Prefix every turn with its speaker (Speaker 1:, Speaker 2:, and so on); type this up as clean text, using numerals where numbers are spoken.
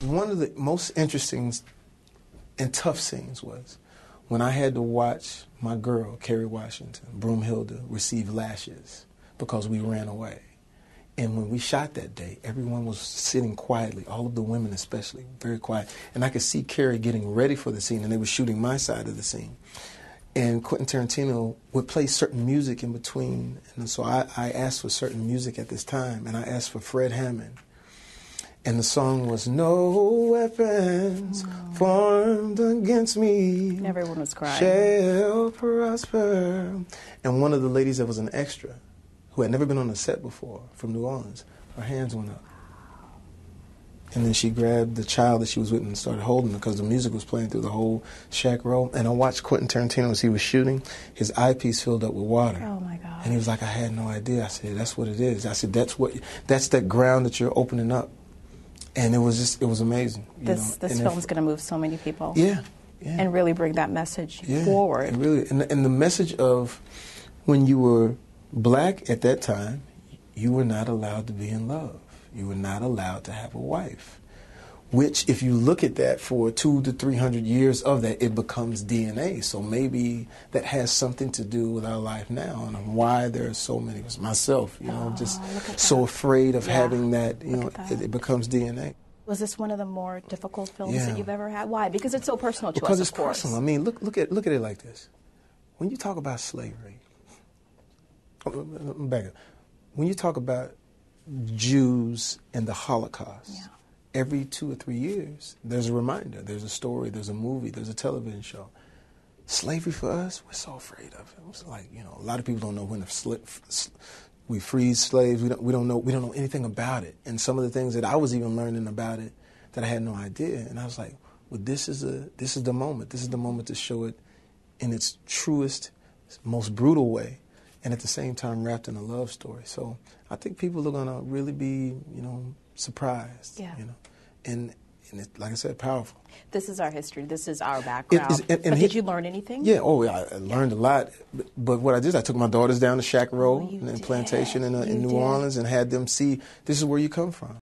Speaker 1: One of the most interesting and tough scenes was when I had to watch my girl, Kerry Washington, Broomhilda, receive lashes because we ran away. And when we shot that day, everyone was sitting quietly, all of the women especially, very quiet. And I could see Kerry getting ready for the scene, and they were shooting my side of the scene. And Quentin Tarantino would play certain music in between. And so I asked for certain music at this time, and I asked for Fred Hammond. And the song was, "No weapons formed against me
Speaker 2: Everyone was crying.
Speaker 1: shall prosper." And one of the ladies that was an extra, who had never been on a set before, from New Orleans, her hands went up. And then she grabbed the child that she was with and started holding her because the music was playing through the whole shack row. And I watched Quentin Tarantino as he was shooting. His eyepiece filled up with water.
Speaker 2: Oh, my God.
Speaker 1: And he was like, "I had no idea." I said, "That's what it is." I said, that's that ground that you're opening up. And it was amazing.
Speaker 2: This film's going to move so many people.
Speaker 1: Yeah.
Speaker 2: And really bring that message forward.
Speaker 1: And really, and the message of when you were black at that time, you were not allowed to be in love. You were not allowed to have a wife. Which, if you look at that for 200 to 300 years of that, it becomes DNA. So maybe that has something to do with our life now and why there are so many of us. Myself, just so afraid of having that, it becomes DNA.
Speaker 2: Was this one of the more difficult films that you've ever had? Why? Because it's so personal to us,
Speaker 1: Because it's
Speaker 2: of course.
Speaker 1: personal. I mean, look at it like this. When you talk about slavery, back up. When you talk about Jews and the Holocaust, every 2 or 3 years, there's a reminder, there's a story, there's a movie, there's a television show. Slavery for us, we're so afraid of it. It's like, a lot of people don't know when we freed slaves. We don't know anything about it. And some of the things that I was even learning about it that I had no idea. And I was like, well, this is the moment. This is the moment to show it in its truest, most brutal way, and at the same time wrapped in a love story. So I think people are going to really be, surprised. And like I said, powerful.
Speaker 2: This is our history. This is our background. But did you learn anything?
Speaker 1: Yeah. Oh, I learned a lot. But what I did, I took my daughters down to Shack Row and Plantation in New Orleans and had them see this is where you come from.